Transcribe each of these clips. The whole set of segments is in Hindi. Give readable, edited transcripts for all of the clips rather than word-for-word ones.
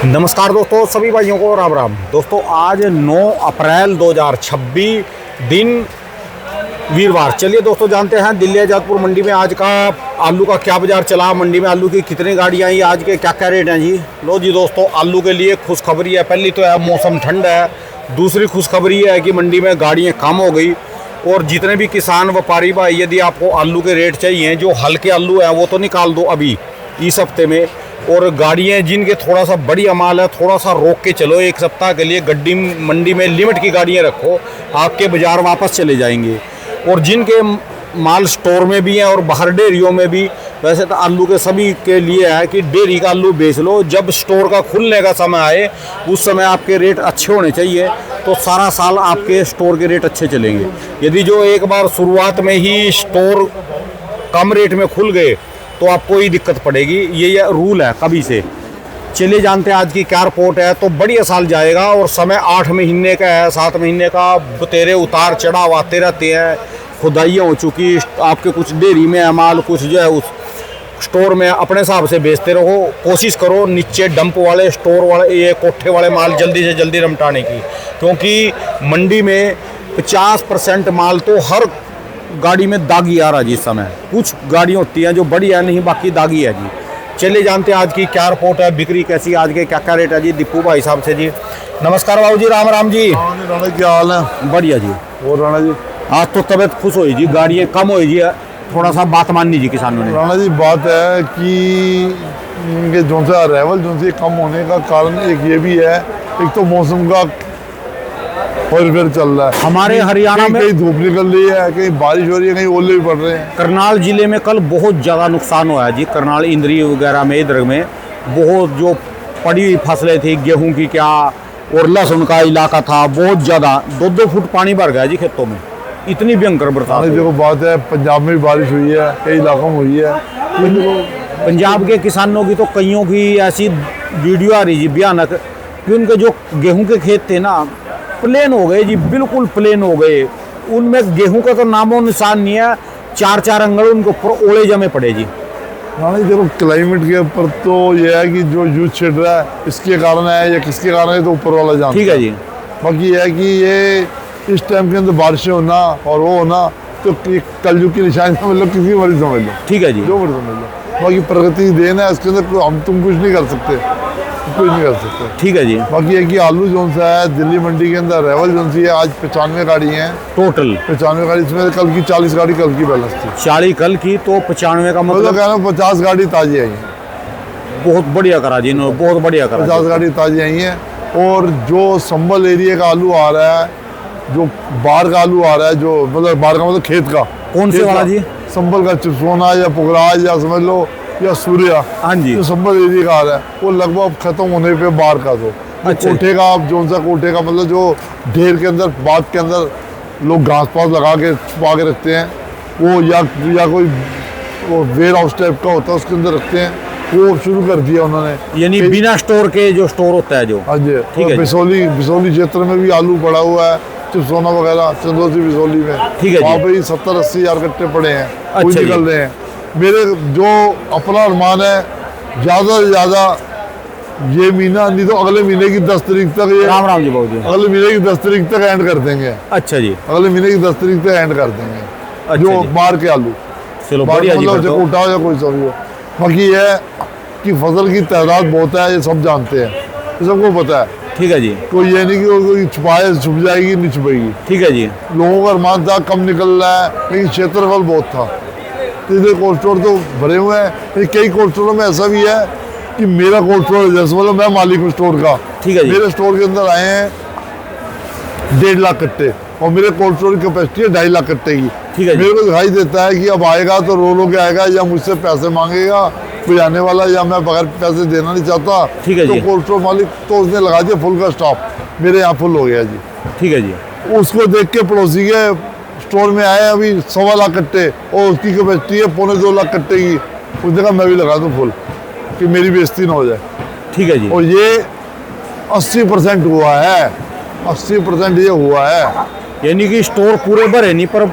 नमस्कार दोस्तों, सभी भाइयों को राम राम। दोस्तों आज 9 अप्रैल 2026 दिन वीरवार। चलिए दोस्तों जानते हैं दिल्ली आजादपुर मंडी में आज का आलू का क्या बाजार चला, मंडी में आलू की कितनी गाड़ियाँ आई, आज के क्या क्या रेट हैं जी। लो जी दोस्तों, आलू के लिए खुशखबरी है। पहली तो है मौसम ठंड है, दूसरी खुशखबरी है कि मंडी में गाड़ियाँ कम हो गई। और जितने भी किसान व्यापारी भाई, यदि आपको आलू के रेट चाहिए, जो हल्के आलू हैं वो तो निकाल दो अभी इस हफ्ते में। और गाड़ियाँ जिनके थोड़ा सा बढ़िया माल है, थोड़ा सा रोक के चलो, एक सप्ताह के लिए गड्डी मंडी में लिमिट की गाड़ियाँ रखो, आपके बाज़ार वापस चले जाएंगे। और जिनके माल स्टोर में भी हैं और बाहर डेयरियों में भी, वैसे तो आलू के सभी के लिए है कि डेयरी का आलू बेच लो, जब स्टोर का खुलने का समय आए उस समय आपके रेट अच्छे होने चाहिए, तो सारा साल आपके स्टोर के रेट अच्छे चलेंगे। यदि जो एक बार शुरुआत में ही स्टोर कम रेट में खुल गए तो आपको ही दिक्कत पड़ेगी, ये रूल है कभी से। चलिए जानते हैं आज की क्या रिपोर्ट है। तो बढ़िया साल जाएगा और समय 8 महीने का है, 7 महीने का तेरे उतार चढ़ाव आते रहते हैं। खुदाइयाँ हो चुकी, आपके कुछ डेयरी में है माल, कुछ जो है उस स्टोर में अपने हिसाब से बेचते रहो। कोशिश करो नीचे डंप वाले, स्टोर वाले, ये कोठे वाले माल जल्दी से जल्दी रमटाने की, क्योंकि मंडी में 50% माल तो हर गाड़ी में दागी आ रहा जी इस समय। कुछ गाड़ियाँ होती हैं जो बड़ी है, नहीं बाकी दागी है जी। चलिए जानते हैं आज की क्या रिपोर्ट है, बिक्री कैसी, आज के क्या क्या रेट है जी। दीपू भाई साहब से जी। नमस्कार बाबू जी, राम राम जी। राणा क्या हाल है? बढ़िया जी। और राणा जी आज तो तबीयत खुश हुई जी, गाड़ियाँ कम हुई जी, थोड़ा सा बात माननी जी किसानों ने। राणा जी बात है कि इनके जो सा अराइवल जो से कम होने का कारण एक ये भी है, एक तो मौसम का और फिर चल रहा है। हमारे हरियाणा में कहीं धूप निकल रही है, कहीं बारिश हो रही है, कहीं ओले भी पड़ रहे हैं। करनाल जिले में कल बहुत ज़्यादा नुकसान हुआ है जी। करनाल इंद्री वगैरह में, इधर में बहुत जो पड़ी हुई फसलें थी, गेहूं की क्या और लहसुन का इलाका था, बहुत ज़्यादा 2-2 फुट पानी भर गया जी खेतों में, इतनी भयंकर बरसात। देखो बात है, पंजाब में भी बारिश हुई है, कई इलाकों में हुई है। पंजाब के किसानों की तो कईयों की ऐसी वीडियो आ रही जी भयानक कि उनके जो गेहूं के खेत थे ना, प्लेन हो गए जी, बिल्कुल प्लेन हो गए। उनमें गेहूं का तो नामो निशान नहीं है, 4-4 अंगड़ उनके ऊपर ओले जमे पड़े जी। हाँ देखो, क्लाइमेट के ऊपर तो ये है कि जो यूज छिड़ रहा है इसके कारण है या किसके कारण है तो ऊपर वाला जानता है। ठीक है जी। बाकी ये है कि ये इस टाइम के अंदर बारिशें होना और वो होना तो कलयुग की निशानी समझ लो, किसी मर्जी समझ लो। ठीक है जी। जो मर्जी समझ लो, बाकी प्रगति की देन है, इसके अंदर हम तुम कुछ नहीं कर सकते, कुछ नहीं कर सकते। ठीक है जी। बाकी है कि आलू जोन सा है दिल्ली मंडी के अंदर अराइवल जोन सी है, आज 95 गाड़ी हैं टोटल 95 गाड़ी, इसमें कल की 40 गाड़ी कल की बैलेंस थी। 40 कल की, तो 95 का मतलब कह रहा हूँ 50 गाड़ी ताजी आई है। बहुत बढ़िया करा जी इन्होंने, बहुत बढ़िया करा। 50 गाड़ी ताजी आई हैं। और जो संबल एरिया का आलू आ रहा है, जो बाहर का आलू आ रहा है, जो मतलब बाहर का मतलब खेत का, कौन से वाला जी? संबल का चिपसोना या पुगराज या समझ लो या सूर्या, हाँ जी। जो संबल एरिया का आ रहा है वो लगभग खत्म होने पे बाहर का तो अच्छा। कोठे का, आप जो सा कोठे का मतलब जो ढेर के अंदर बाग के अंदर लोग घास पास लगा के छुपा के रखते हैं, वो या कोई वो वेयर हाउस टाइप का होता है उसके अंदर रखते हैं, वो शुरू कर दिया उन्होंने। यानी बिना स्टोर के जो स्टोर होता है जो। हाँ जी। ठीक है। बिसौली क्षेत्र में भी आलू पड़ा हुआ है, चिपसोना वगैरह, चंदौसी बिसौली में। ठीक है। वहाँ पे ही 70-80 हज़ार कट्टे पड़े हैं, वो अच्छा निकल रहे हैं। मेरे जो अपना अनुमान है, ज़्यादा से ज़्यादा ये महीना नहीं तो अगले महीने की 10 तारीख तक, ये राम राम जी बाबू जी। अगले महीने की 10 तारीख तक एंड कर देंगे। अच्छा जी। अगले महीने की 10 तारीख तक एंड कर देंगे। अच्छा जो जी। बाहर के आलू, चलो बाहर बढ़िया जी। मतलब फिर तो। कोटा हो या कोई सब्जी हो। बाकी ये है कि फसल की तादाद बहुत है, ये सब जानते हैं, ये सबको पता है। ठीक है जी। कोई ये नहीं कि कोई छुपाए, छुप जाएगी नहीं छुपेगी। ठीक है जी। लोगों का अरमान था कम निकल रहा है, लेकिन क्षेत्रफल बहुत था, इधर कोल्ड स्टोर तो भरे हुए हैं। लेकिन कई कोल्ड स्टोरों में ऐसा भी है कि मेरा कोल्ड स्टोर जैसे मतलब मैं मालिक हूँ स्टोर का। ठीक है जी। मेरे स्टोर के अंदर आए हैं 1.5 लाख कट्टे और मेरे कोल्ड स्टोर की कैपेसिटी है 2.5 लाख कट्टे की। ठीक है जी। मेरे को दिखाई देता है कि अब आएगा तो रो के आएगा, या मुझसे पैसे मांगेगा कोई आने वाला, या मैं बगैर पैसे देना नहीं चाहता। ठीक है तो जी। कोल्ड स्टोर मालिक तो उसने लगा दिया फुल का स्टॉप, मेरे यहाँ फुल हो गया जी। ठीक है जी। उसको देख के पड़ोसी के स्टोर में आए अभी 1.25 लाख कट्टे और उसकी कैपेसिटी है 2.25 लाख कट्टे की। उसने कहा मैं भी लगा दूँ फुल कि मेरी बेइज्जती ना हो जाए। ठीक है जी। और ये 80% हुआ है, 80% ये हुआ है। यानी कि स्टोर पूरे भरे नहीं, पर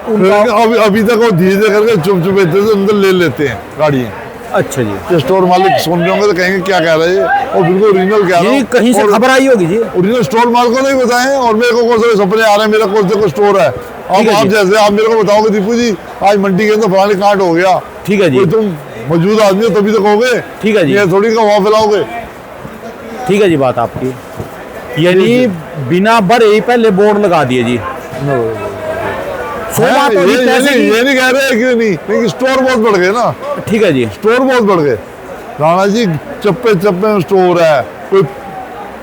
उनका अभी तक वो धीरे करके चुप चुप से अंदर ले लेते हैं गाड़ियाँ। अच्छा जी, ये स्टोर मालिक सुन रहे होंगे तो कहेंगे क्या कह रहे हैं, और बिल्कुल ओरिजिनल कह रहा ये हूँ। कहीं से और खबर आई होगी जी। ओरिजिनल स्टोर माल को नहीं बताएं, और मेरे को कौन से सपने आ रहे हैं, मेरा कौन से स्टोर है। अब ठीक है आप जी। जैसे आप मेरे को बताओगे दीपू जी आज मंडी के अंदर फलानी कांड हो गया, ठीक है जी, कोई तुम मौजूद आदमी हो तभी तो कहोगे, ठीक है जी, ये थोड़ी का वहाँ फैलाओगे। ठीक है जी, बात आपकी। यानी बिना बड़े ही पहले बोर्ड लगा दिए जी। सो बात ये, होगी ये, पैसे नहीं, की। ये नहीं कह रहे हैं कि नहीं, लेकिन स्टोर बहुत बढ़ गए ना, ठीक है जी, स्टोर बहुत बढ़ गए राणा जी। चप्पे चप्पे में स्टोर है, कोई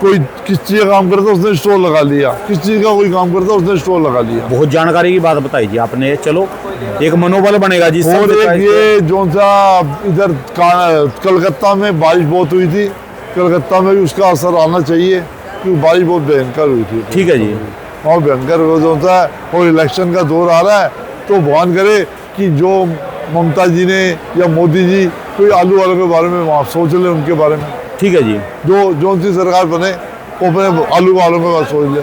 कोई किस चीज़ का काम करता है उसने स्टोर लगा लिया, किस चीज़ का कोई काम करता है उसने स्टोर लगा लिया। बहुत जानकारी की बात बताई जी आपने। चलो एक मनोबल बनेगा जी। और सबसे एक पहले- ये जो सा इधर कलकत्ता में बारिश बहुत हुई थी, कलकत्ता में भी उसका असर आना चाहिए क्योंकि बारिश बहुत भयंकर हुई थी। ठीक है जी, और भयंकर वो जो होता है, और इलेक्शन का दौर आ रहा है, तो भगवान करे कि जो ममता जी ने या मोदी जी कोई आलू वालों के बारे में वहाँ सोच ले, उनके बारे में ठीक है जी, जो सी सरकार बने वो अपने आलू वालों के बारे सोच ले,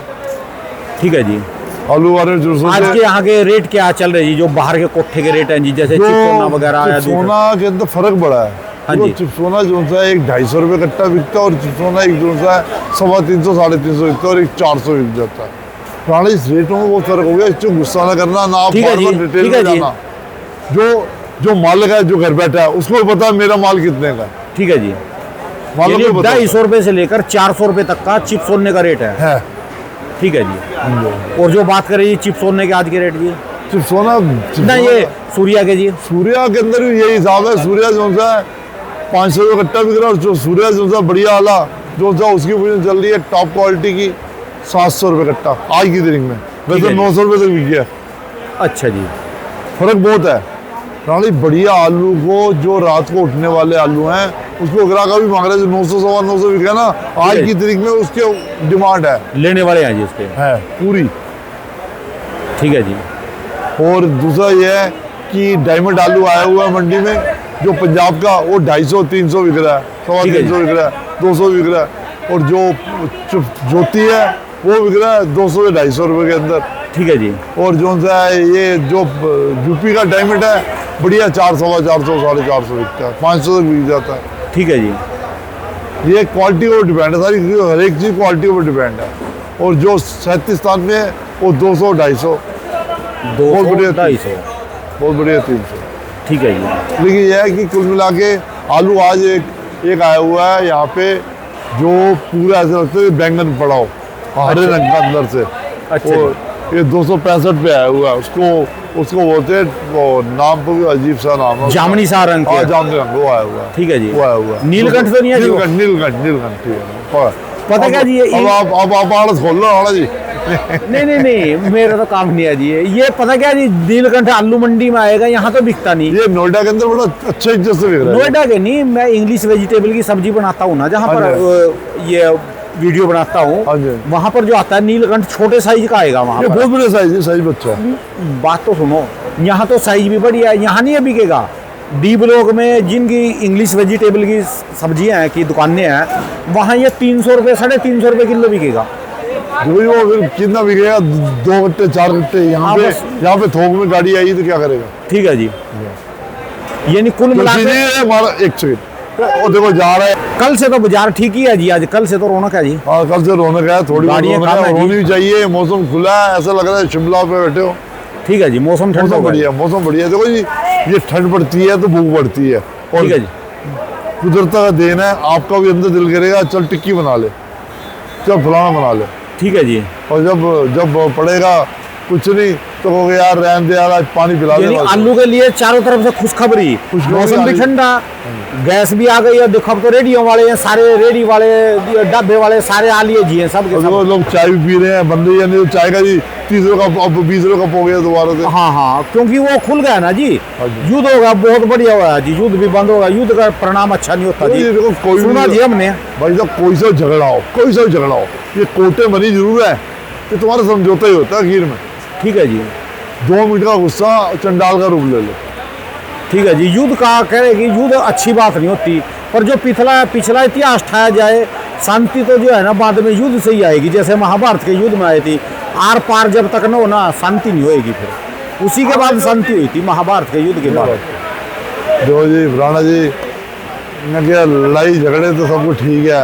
ठीक है जी। आलू वाले जो आज सोचे। के यहाँ के रेट क्या चल रहे जी, जो बाहर के कोठे के रेट हैं जी, जैसे चिपकोना वगैरह या दूसरे- चिपसोना के अंदर फर्क बड़ा है। हाँ वो जी। चिपसोना जो सा है एक 250 रुपये कट्टा बिकता है, और चिपसोना एक जो सा है 350 350 बिकता है, और एक 400 बिक जाता है। पुराने इस रेटों में बहुत फर्क हो गया, इससे गुस्सा ना करना ना, आप ठीक है जी, बार-बार डिटेल ठीक है में जी। जाना। जो मालिक है जो घर बैठा है उसको भी पता है मेरा माल कितने का है, ठीक है जी। मालिक को पता 250 रुपए से लेकर 400 रुपए तक का चिप सोने का रेट है। ठीक है जी। और जो बात करें जी चिप सोने के आज के रेट जी, चिपसोना ना ये सूर्या के जी, सूर्या के अंदर भी यही हिसाब है। सूर्या जो सा है 500 रुपये कट्टा बिक रहा है, और जो सूर्या जो सा बढ़िया वाला जो सा उसकी पोजीशन चल रही है टॉप क्वालिटी की 700 रुपये कट्टा आज की तारीख में, ठीक वैसे है जी। 900 रुपये तक बिक गया। अच्छा जी, फर्क बहुत है रानी। बढ़िया आलू को जो रात को उठने वाले आलू हैं उसको ग्राहक भी मांग रहे हैं, जो 900 सवा 900 बिका ना आज है। की तारीख में उसके डिमांड लेने वाले हैं जी उसके। है पूरी। ठीक है जी, और दूसरा ये है कि डायमंड आलू आया हुआ है मंडी में, जो पंजाब का वो 250 300 बिक रहा है, सवा ठीक है 300 बिक रहा है, 200 बिक रहा है। और जो ज्योति है वो बिक रहा है 200 से 250 रुपये के अंदर। ठीक है जी, और जो सा है ये जो यूपी का डायमंड है बढ़िया 400 450 450 बिकता है, 500 तक बिक जाता है। ठीक है जी, ये क्वालिटी पर डिपेंड है, सारी हर एक चीज़ क्वालिटी पर डिपेंड है। और जो 37 में है वो 200 250 बहुत 200 बढ़िया 250। बहुत बढ़िया 300। ठीक है जी, लेकिन यह है कि कुल मिला के आलू आज एक आया हुआ है यहाँ पे जो पूरा ऐसा लगता है कि बैंगन पड़ा हो हरे रंग का अंदर से। अच्छा और ये 265 पे आया हुआ है, उसको बोलते हैं, वो नाम तो भी अजीब सा नाम है उसका। जामनी सा रंग के। हाँ जामनी रंग वो आया हुआ है। ठीक है जी, वो आया हुआ है। नीलकंठ तो नहीं है जी वो? नीलकंठ ठीक है। पता क्या जी, ये- अब आप आड़स खोल लो आड़ा जी। नहीं मेरा तो काम नहीं है जी। ये पता क्या जी, नीलकंठ आलू मंडी में आएगा, यहाँ तो बिकता नहीं। ये नोएडा के अंदर बड़ा अच्छा इज्जत से बिक रहा है। नोएडा के नहीं, मैं इंग्लिश वेजिटेबल की सब्जी बनाता हूँ ना, जहाँ हाँ पर ये वीडियो बनाता हाँ हूँ, जी। वहाँ पर जो आता है नीलकंठ छोटे साइज का आएगा वहाँ ये पर। बहुत बड़े साइज है, साइज बच्चा है। बात तो सुनो, यहाँ तो साइज भी बढ़िया है, यहाँ नहीं है बिकेगा। डी ब्लॉक में जिनकी इंग्लिश वेजिटेबल की सब्जियाँ हैं की दुकानें हैं, वहाँ ये 300 रुपये 350 रुपये किलो बिकेगा। जो भी वो फिर कितना बिकेगा, 2 गट्टे 4 गट्टे हाँ, बस। यहाँ पे थोक में गाड़ी आई तो क्या करेगा। ठीक है जी, यानी कुल मिला तो के ये हमारा एक सेकंड वो देखो जा रहा है। कल से तो बाजार ठीक ही है जी, आज कल से तो रौनक है जी। हाँ कल से रौनक है, थोड़ी बहुत गाड़ियाँ रौनक कम है, है जी। होनी भी चाहिए। मौसम खुला है, ऐसा लग रहा है शिमला पे बैठे हो। ठीक है जी, मौसम ठंडा मौसम हो गया। बढ़िया, मौसम बढ़िया। देखो जी ये ठंड पड़ती है तो भूख बढ़ती है, और ठीक है जी, कुदरत का देन है। आपका भी अंदर दिल करेगा चल टिक्की बना ले, चल फलाना बना ले, ठीक है जी। और जब पड़ेगा कुछ नहीं तो कहोगे यार रहने दे यार, आज पानी पिला दे यानी बस। आलू के लिए चारों तरफ से खुशखबरी, खुशखबरी मौसम भी आलू- ठंडा, गैस भी आ गई है। देखो अब तो रेडियो वाले हैं सारे, रेडी वाले डब्बे वाले सारे आ लिए जी हैं सब के और देखो सब। लोग चाय भी पी रहे हैं, बंदे या नहीं तो चाय का जी 30 रुपये का, अब 20 रुपये कप हो गया दोबारा से। हाँ हाँ, क्योंकि वो खुल गया ना जी, हाँ जी। युद्ध होगा, बहुत बढ़िया हुआ है जी, युद्ध भी बंद होगा। युद्ध का परिणाम अच्छा नहीं होता तो जी, ये देखो कोई सुना भी जी हमने। भाई साहब कोई सा झगड़ा हो, कोई सा झगड़ा हो, ये कोटे मनी जरूर है कि तुम्हारा समझौता ही होता है आखिर में। ठीक है जी, 2 मिनट का गुस्सा चंडाल का रूप ले लो। ठीक है जी। युद्ध का कह रहे कि युद्ध अच्छी बात नहीं होती, पर जो पिछला इतिहास ठाया जाए, शांति तो जो है ना बाद में युद्ध से ही आएगी। जैसे महाभारत के युद्ध में आई थी, आर पार जब तक न हो ना शांति नहीं होएगी। फिर उसी के बाद शांति हुई थी, महाभारत के युद्ध के बाद। जो जी राणा जी मैं क्या लड़ाई झगड़े तो सब कुछ ठीक है,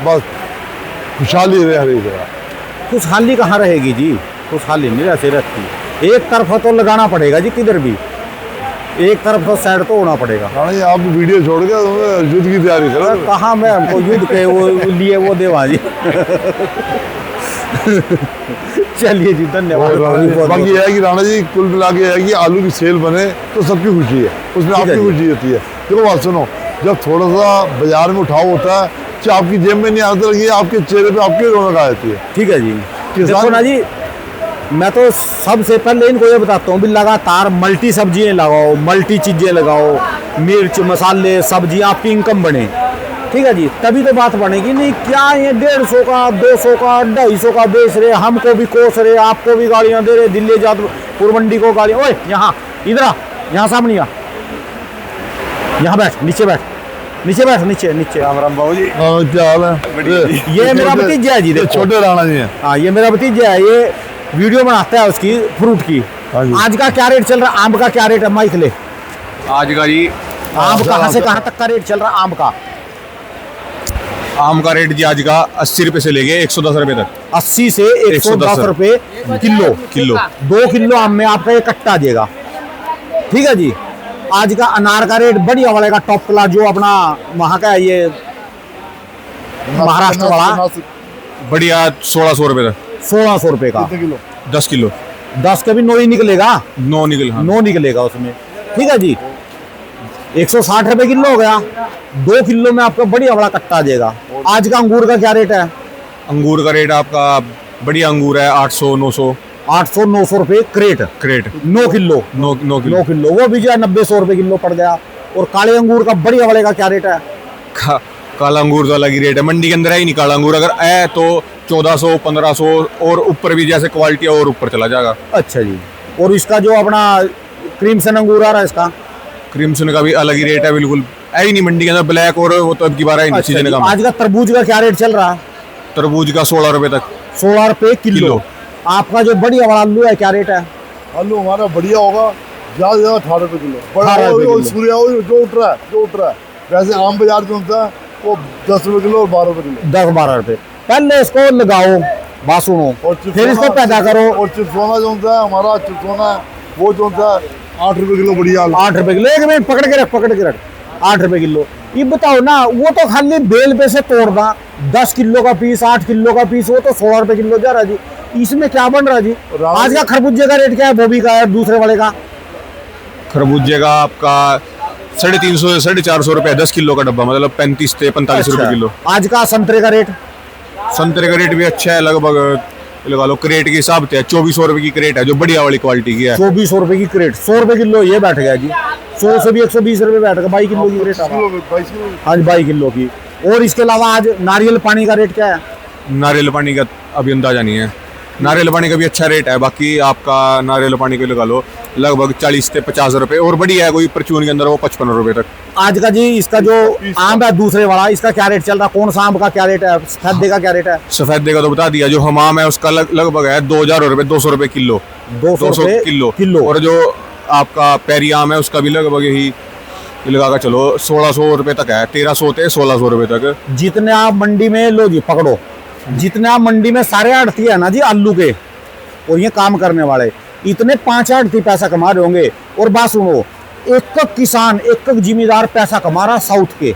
बस खुशहाली रहे हर एक जगह। खुशहाली कहाँ रहेगी जी, खुशहाली नहीं रहती रहती। एक तरफा तो लगाना पड़ेगा जी, किधर भी एक तरफ तो साइड तो होना पड़ेगा। राणा जी आप वीडियो छोड़ के युद्ध की तैयारी करो। कहाँ मैं हमको युद्ध के वो लिए वो देवा जी। चलिए जी, धन्यवाद। बाकी यह है कि राणा जी कुल मिला के है कि आलू की सेल बने तो सबकी खुशी है, उसमें आपकी खुशी होती है। देखो बात सुनो, जब थोड़ा सा बाजार में उठाव होता है, चाहे आपकी जेब में नहीं आती लगी, आपके चेहरे पे आपकी रौनक आ जाती है। ठीक है जी। देखो ना जी, मैं तो सबसे पहले इनको ये बताता हूँ भी लगातार मल्टी सब्जियाँ लगाओ, मल्टी चीज़ें लगाओ, मिर्च मसाले सब्जियाँ, आपकी इनकम बने। ठीक है जी, तभी तो बात बनेगी। नहीं क्या ये 150 का 200 का 250 का बेच रहे, हमको भी कोस रहे, आपको भी गाड़ियाँ दे रहे, दिल्ली जादपुर मंडी को गाड़ियाँ। ओए यहाँ इधर आ, यहाँ सामने आ, यहाँ बैठ, नीचे बैठ, नीचे बैठ, नीचे नीचे। राम बाबू जी, क्या हाल है? ये मेरा भतीजा है जी, देखो छोटे राणा जी हैं। हाँ, ये मेरा भतीजा है, ये वीडियो बनाता है उसकी फ्रूट की। आज का क्या रेट चल रहा है? आम का क्या रेट है माइक ले? आज का जी आम कहाँ से कहाँ तक का रेट चल रहा है आम का? आम का रेट जी आज का 80 रुपए से लेके 110 रुपए तक। 80 से 110 रुपए किलो। 2 किलो आम में आपका ये कट्टा आ जाएगा। ठीक है जी। आज का अनार का रेट बढ़िया वाले का टॉप क्लास जो अपना वहाँ का है, ये महाराष्ट्र वाला, बढ़िया 1600 रुपए तक। 1600 रुपए का 10 किलो। 10 का भी 9 ही निकलेगा, 9 निकल, हाँ। 9 निकलेगा उसमें। ठीक है जी। 160 रुपए किलो हो गया। 2 किलो में आपका बढ़िया बड़ा कट्टा आ जाएगा। आज का अंगूर का क्या रेट है? अंगूर का रेट आपका बढ़िया अंगूर है 800 900 800-900 रुपए क्रेट। 9 किलो 9 किलो वो भी जो है 90-100 रुपए किलो पड़ गया। और काले अंगूर का बढ़िया वाले का क्या रेट है? काला अंगूर तो अलग ही रेट है, मंडी के अंदर है ही नहीं काला अंगूर। अगर है तो 1400 1500 और ऊपर भी, जैसे क्वालिटी है और ऊपर चला जाएगा। अच्छा जी। और इसका जो अपना क्रीमसन अंगूर आ रहा है, इसका क्रिम्सन का भी अलग ही रेट है, बिल्कुल है ही नहीं मंडी के अंदर। ब्लैक और वो तो अब की बार है ही नहीं, सीजन का। आज का तरबूज का क्या रेट चल रहा है? तरबूज का 16 रुपए तक। 16 रुपए किलो। आपका जो बढ़िया वाला आलू है क्या रेट है? आलू हमारा बढ़िया होगा ज्यादा से ज्यादा 18 रुपए किलो। 18 रुपए किलो। सूर्या जो उठ रहा है। वैसे आम बाजार जो होता है वो 10 रुपए किलो और 12 रुपए किलो। 10-12 रुपए। पहले इसको लगाओ, बात सुनो, फिर इसको पैदा करो। और चिप्सोना जो होता है हमारा, चिप्सोना वो जो होता है 8 रुपए किलो बढ़िया। 8 रुपए किलो। एक मिनट पकड़ के रख 8 रुपए किलो। ये बताओ ना, वो तो खाली बेल पे से तोड़ना 10 किलो का पीस, 8 किलो का पीस, वो तो 16 रुपए किलो जा रहा जी। इसमें क्या बन रहा जी? आज का खरबूजे का रेट क्या है? गोभी का है, दूसरे वाले का? खरबूजे का आपका 350 से 450 रुपए 10 किलो का डब्बा, मतलब 35 से 45 रुपए किलो। आज का संतरे का रेट? संतरे का रेट भी अच्छा है, लगभग लगा लो क्रेट के हिसाब से 2400 रुपए की क्रेट है, जो बढ़िया वाली क्वालिटी की है। 2400 रुपए की क्रेट। 100 रुपए किलो ये बैठ गया जी। 100 से भी 120 रुपए बैठ गया। 22 किलो की क्रेट। हाँ जी, 22 किलो की। और इसके अलावा आज नारियल पानी का रेट क्या है? नारियल पानी का अभी अंदाजा नहीं है। नारियल पानी का भी अच्छा रेट है। बाकी आपका नारियल पानी को लगा लो लगभग 40 से 50 रुपए, और बढ़िया है कोई परचून के अंदर वो 55 रुपए तक। आज का जी इसका जो आम है दूसरे वाला, इसका क्या रेट चल रहा है? कौन सा आम का क्या रेट है? सफेदे का क्या रेट है? सफेद का तो बता दिया। जो हम आम है उसका लगभग है 2000 रुपए, 200 रुपए किलो। 200 किलो। और जो आपका पेरी आम है उसका भी लगभग यही लगा कर चलो 1600 रुपए तक है। 1300 से 1600 रुपए तक। जितने आप मंडी में लो जी, पकड़ो, जितने आप मंडी में सारे आड़ती है ना जी आलू के और ये काम करने वाले, इतने 5 आड़ती पैसा कमा रहे होंगे। और बात सुनो, एक किसान, एक जिम्मेदार पैसा कमा रहा साउथ के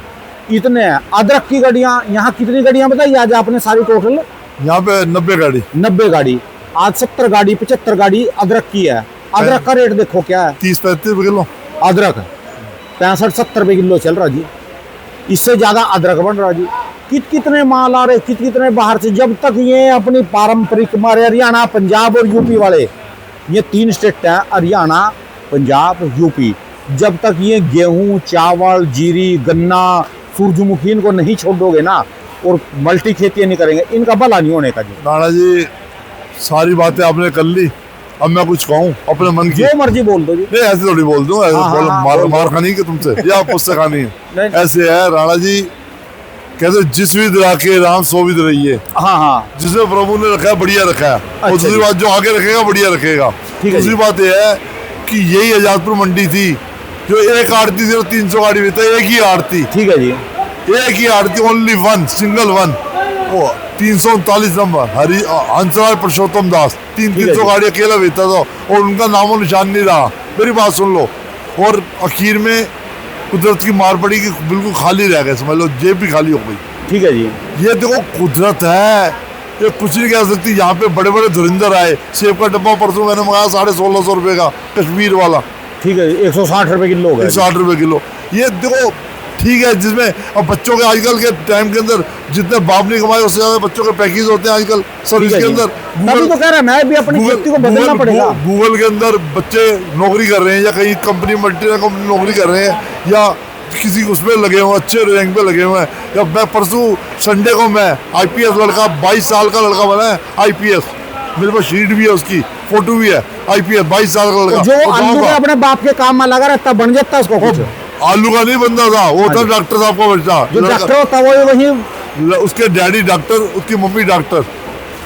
इतने हैं। अदरक की गाड़ियाँ यहाँ कितनी गाड़ियाँ बताइए आज आपने सारी टोटल? यहाँ पे 90 गाड़ी। 90 गाड़ी। आज 70 गाड़ी 75 गाड़ी अदरक की है। अदरक का रेट देखो क्या है? 30-35 रुपए किलो अदरक। 65-70 रुपए किलो चल रहा जी। इससे ज्यादा अदरक बन रहा जी। कितने माल आ रहे, कितने बाहर से। जब तक ये अपनी पारंपरिक हमारे हरियाणा, पंजाब और यूपी वाले, ये 3 स्टेट है हरियाणा, पंजाब, यूपी, जब तक ये गेहूं, चावल, जीरी, गन्ना, सूरजमुखी इनको नहीं छोड़ोगे ना और मल्टी खेती नहीं करेंगे, इनका भला नहीं होने का जी। राणा जी सारी बातें आपने कर ली, अब मैं कुछ कहूँ अपने मन की? जो मर्जी बोल दो जी। नहीं ऐसे थोड़ी बोल दूं, मार खानी है तुमसे या पुस्तक खानी है? ऐसे है राणा जी, कहते जिस विध राखे राम सो विध रहिए। हाँ। जिसमें प्रभु ने रखा है बढ़िया रखा है। और दूसरी बात, जो आगे रखेगा बढ़िया रखेगा। दूसरी बात यह है कि यही आजादपुर मंडी थी जो एक आड़ती सिर्फ 300 गाड़ी बेचता है, एक ही आड़ती, ठीक है जी। एक ही आड़ती, ओनली वन, सिंगल वन, वो 339 नंबर हरी हंसराज पुरुषोत्तम दास, ठीक है 300 जी। गाड़ी अकेला बेचता था और उनका नामो निशान नहीं रहा। मेरी बात सुन लो, और आखिर में कुदरत की मार पड़ी कि बिल्कुल खाली रह गए, समझ लो जेब भी खाली हो गई। ठीक है जी। ये देखो कुदरत है, ये कुछ नहीं कह सकती। यहाँ पे बड़े बड़े धुरिंदर आए, सेब का डब्बा परसों मैंने मंगाया 1650 रुपये का, कश्मीर वाला, ठीक है, 160 रुपए किलो हो गया। 160 रुपये किलो। ये देखो ठीक है, जिसमें अब बच्चों के आजकल के टाइम के अंदर जितने बाप नहीं कमाए उससे ज्यादा बच्चों के पैकेज होते हैं आजकल सर्विस के अंदर। तभी तो कह रहा है मैं भी अपनी खेती को बदलना पड़ेगा। गूगल के अंदर बच्चे नौकरी कर रहे हैं, या कहीं कंपनी मल्टीनेशनल कंपनी नौकरी कर रहे हैं, या किसी उसमें लगे हुए अच्छे रैंक पे लगे हुए हैं। या मैं परसों संडे को मैं IPS लड़का 22 साल का लड़का बना है, IPS, मेरे पास शीट भी है, उसकी फोटो भी है, IPS 22 साल का लड़का। जो और आलू गाँव में का। अपने बाप के काम में लगा रहता बन जाता उसको कुछ। आलू का नहीं बनता था, वो था डॉक्टर साहब का बच्चा, जो लड़का। डॉक्टर होता है वही उसके डैडी डॉक्टर, उसकी मम्मी डॉक्टर,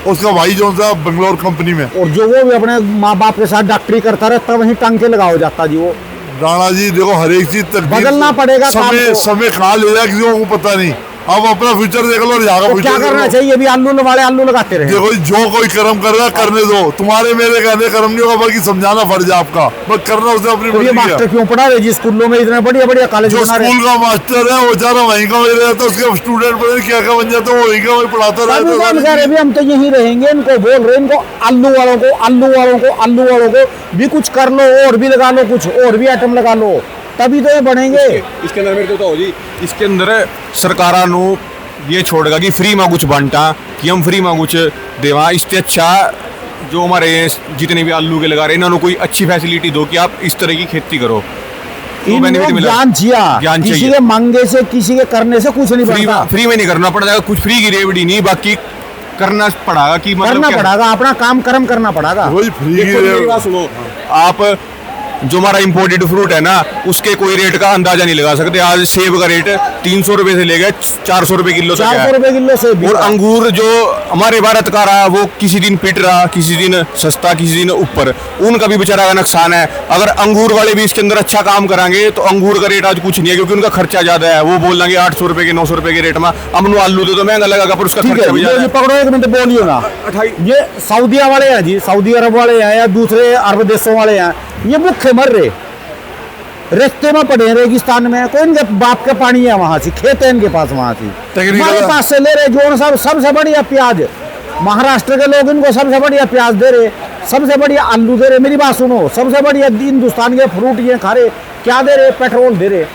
उसका भाई जो सा बंगलोर कंपनी में। और जो वो भी अपने माँ बाप के साथ डॉक्टरी करता रहता वहीं टांग के लगा हो जाता जी। वो राणा जी देखो, हर एक चीज तक बदलना पड़ेगा काम समय को। समय कहाँ ले जाए किसी को पता नहीं। अब अपना फ्यूचर देख लो और यहाँ का तो फ्यूचर क्या करना चाहिए? अभी आलू वाले आलू लगाते रहे। देखो जो कोई कर्म कर रहा है करने दो, तुम्हारे मेरे कहने कर्म नहीं होगा, बल्कि समझाना फर्ज है आपका, बस करना उसने अपनी तो ये मर्जी मास्टर किया। क्यों पढ़ा रहे जी स्कूलों में इतने बढ़िया बढ़िया कॉलेज जो बना रहे? स्कूल का मास्टर है वो बेचारा वहीं का वही रहता है, उसके स्टूडेंट पता नहीं क्या क्या बन जाते हैं, वो वहीं का वही पढ़ाता अभी रहता कौन कह रहे है। भी हम तो यहीं रहेंगे। इनको बोल रहे इनको आलू वालों को आलू वालों को आलू वालों को भी कुछ कर लो, और भी लगा लो, कुछ और भी आइटम लगा लो, तभी तो ये बनेंगे। इसके अंदर मेरे को बताओ जी, इसके अंदर सरकारा नु ये छोड़ेगा कि फ्री में कुछ बांटा, कि हम फ्री में कुछ देवा। इससे अच्छा जो हमारे जितने भी आलू के लगा रहे हैं इन्होंने कोई अच्छी फैसिलिटी दो कि आप इस तरह की खेती करो, तो इनको बेनिफिट मिला। ज्ञान जिया, ज्ञान किसी चाहिए। के मांगे से किसी के करने से कुछ नहीं बनता। फ्री में नहीं करना पड़ेगा कुछ, फ्री की रेवड़ी नहीं, बाकी करना पड़ेगा कि मतलब करना क्या- पड़ेगा, अपना काम कर्म करना पड़ेगा। वही फ्री देखो मेरी बात सुनो, आप जो हमारा इम्पोर्टेड फ्रूट है ना उसके कोई रेट का अंदाजा नहीं लगा सकते। आज सेब का रेट 300 रुपए से लेकर 400 रुपए किलो तक 400 है। रुपए किलो से और अंगूर जो हमारे भारत का रहा वो किसी दिन पिट रहा, किसी दिन सस्ता, किसी दिन ऊपर, उनका भी बेचारा का नुकसान है। अगर अंगूर वाले भी इसके अंदर अच्छा काम कराएंगे तो अंगूर का रेट आज कुछ नहीं है, क्योंकि उनका खर्चा ज्यादा है। वो बोल देंगे 800 रुपए के 900 रुपए के रेट में, अमन आलू तो महंगा लगेगा पर उसका ठीक खर्चा भी है ज्यादा जी। है। पकड़ो एक मिनट, बोलियो ना। ये सऊदीया वाले हैं जी, सऊदी अरब वाले हैं या दूसरे अरब देशों वाले हैं, ये भूखे मर रहे, रास्ते में पड़े हैं रेगिस्तान में। कोई इनके बाप के पानी है वहां से, खेत है इनके पास वहां से, टेक्निकल हमारे पास से ले रहे। जो सब सबसे बढ़िया प्याज, महाराष्ट्र के लोग इनको सबसे बढ़िया प्याज दे रहे, सबसे बढ़िया आलू दे रहे। मेरी बात सुनो, सबसे बढ़िया हिंदुस्तान के फ्रूट ये खा रहे, क्या दे रहे? पेट्रोल दे रहे।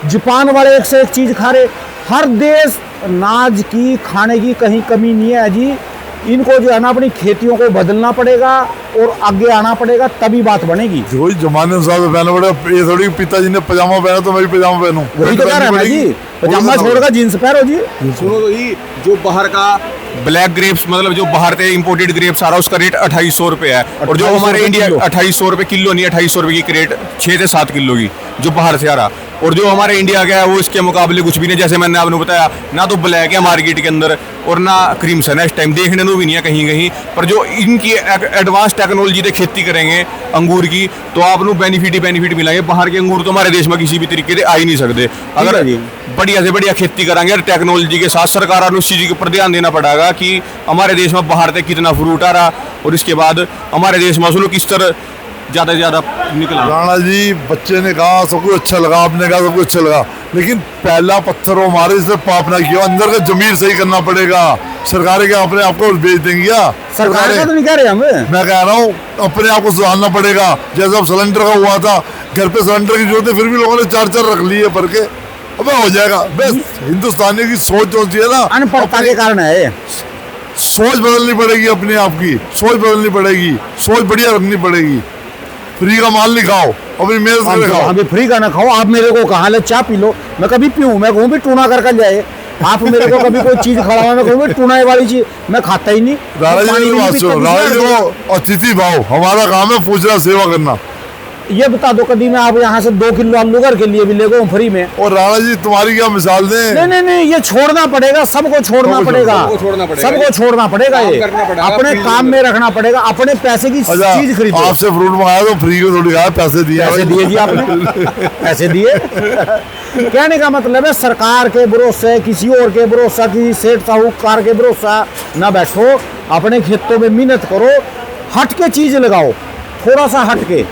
जापान वाले एक से एक चीज खा रहे। हर देश अनाज की खाने की कहीं कमी नहीं है जी। इनको जो है ना अपनी खेतियों को बदलना पड़ेगा और आगे आना पड़ेगा, तभी बात बनेगी। वही जमाने अनुसार से पहनना पड़ेगा। ये थोड़ी पिताजी ने पजामा पहना तो मैं भी पजामा पहनूं, वही तो कह रहा है ना जी, पजामा छोड़कर जींस पहनो जी। सुनो तो ये जो बाहर का ब्लैक ग्रेप्स, मतलब जो बाहर से इंपोर्टेड ग्रेप्स आ रहा है उसका रेट 2800 रुपए है। और जो 2800 हमारे रुपए इंडिया किलो। 2800 रुपए किलो नहीं, 2800 रुपए की क्रेट 6 से 7 किलो की जो बाहर से आ रहा। और जो हमारे इंडिया का है वो इसके मुकाबले कुछ भी नहीं। जैसे मैंने आपने बताया, ना तो ब्लैक है मार्केट के अंदर और ना क्रीम्सन है, इस टाइम देखने को भी नहीं है कहीं कहीं। पर जो इनकी एडवांस टेक्नोलॉजी से खेती करेंगे अंगूर की, तो आप बेनिफिट ही बेनिफिट मिलेंगे। बाहर के अंगूर तो हमारे देश में किसी भी तरीके से आ ही नहीं सकते। अगर बढ़िया से बढ़िया खेती करेंगे और टेक्नोलॉजी के साथ, सरकार को उस चीज़ के ऊपर ध्यान देना पड़ेगा कि हमारे देश में बाहर से कितना फ्रूट आ रहा, और इसके बाद हमारे देश में सुनो किस तरह ज़्यादा से ज़्यादा निकला। राणा जी बच्चे ने कहा सब कुछ अच्छा लगा, आपने कहा सब कुछ अच्छा लगा, लेकिन पहला पत्थर वो मारे इससे पाप ना किया। अंदर का जमीर सही करना पड़ेगा। सरकारें क्या अपने आप को बेच देंगी क्या? सरकार का तो नहीं कह रहे हम। मैं कह रहा हूँ अपने आप को सुधारना पड़ेगा। जैसे अब सिलेंडर का हुआ था, घर पे सिलेंडर की जरूरत है, फिर भी लोगों ने 4 रख लिए भर के। अब हो जाएगा। बस हिंदुस्तानी की सोच जो होती है ना, अनपढ़ता के कारण है। सोच बदलनी पड़ेगी, अपने आप की सोच बदलनी पड़ेगी, सोच बढ़िया रखनी पड़ेगी। फ्री का माल नहीं खाओ, अपनी मेहनत से खाओ। अभी फ्री का ना खाओ। आप मेरे को कहा ले चाय पी लो, मैं कभी पीऊँ, मैं कहूँ भी टूना कर जाए। आप मेरे को कभी कोई चीज खड़ा, मैं कहूँ टूना वाली चीज मैं खाता ही नहीं। राणा जी पानी की नहीं बात पीता, सुनो, किसी राणा जी और को अतिथि भाव, हमारा काम है पूछना, सेवा करना। ये बता दो कभी मैं आप यहाँ से 2 किलो आलू घर के लिए भी ले गए फ्री में। और राणा जी तुम्हारी क्या मिसाल दें? नहीं नहीं नहीं, ये छोड़ना पड़ेगा, सबको छोड़ना पड़ेगा, सबको छोड़ना पड़ेगा। सबको छोड़ना पड़ेगा, काम ये करना पड़ेगा, अपने फील्ड काम में रखना पड़ेगा, अपने पैसे की अच्छा, चीज खरीदो। आपसे फ्रूट मंगाया तो फ्री में थोड़ी खाया, पैसे दिए पैसे भाई। दिए जी आपने, पैसे दिए। कहने का मतलब है सरकार के भरोसे, किसी और के भरोसा, किसी सेठ साहूकार के भरोसा ना बैठो, अपने खेतों में मेहनत करो, हट के चीज लगाओ, थोड़ा सा हट के,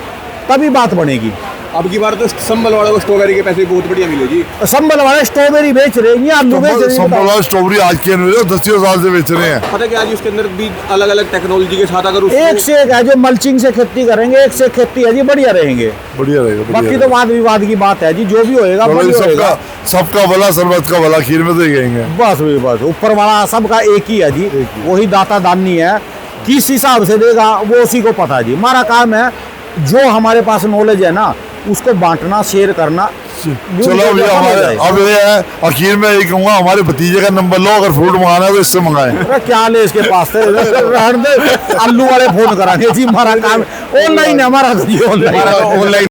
तभी बात बनेगी। अब की बार तो संबल वालों को स्ट्रॉबेरी के पैसे बहुत बढ़िया मिले जी। संबल वाले स्ट्रॉबेरी बेच रहे हैं, आलू बेच रहे हैं। संभल स्ट्रॉबेरी आज के नहीं, 10 साल से बेच रहे हैं। पता क्या जी, उसके अंदर भी अलग अलग टेक्नोलॉजी के साथ अगर एक से एक है, जो मल्चिंग से खेती करेंगे, एक से एक खेती है जी, बढ़िया रहेंगे। बढ़िया रहेगा, बाकी तो वाद विवाद की बात है जी, जो भी होएगा चलो, बढ़िया सबका होएगा। सबका भला सरबत का भला, खीर में तो ही कहेंगे। बस वही बस, ऊपर वाला सबका एक ही है जी, वही दाता दानी है, किस हिसाब से देगा वो उसी को पता है जी। हमारा काम है जो हमारे पास नॉलेज है ना, उसको बांटना, शेयर करना। चलो भैया, हमारे अब ये है, आखिर में यही कहूँगा, हमारे भतीजे का नंबर लो, अगर फ्रूट मंगाना है तो इससे मंगाएं। अरे क्या ले इसके पास से, रहने दे, आलू वाले फोन कराएंगे जी, हमारा काम ऑनलाइन है, हमारा तो जी ऑनलाइन। ऑनलाइन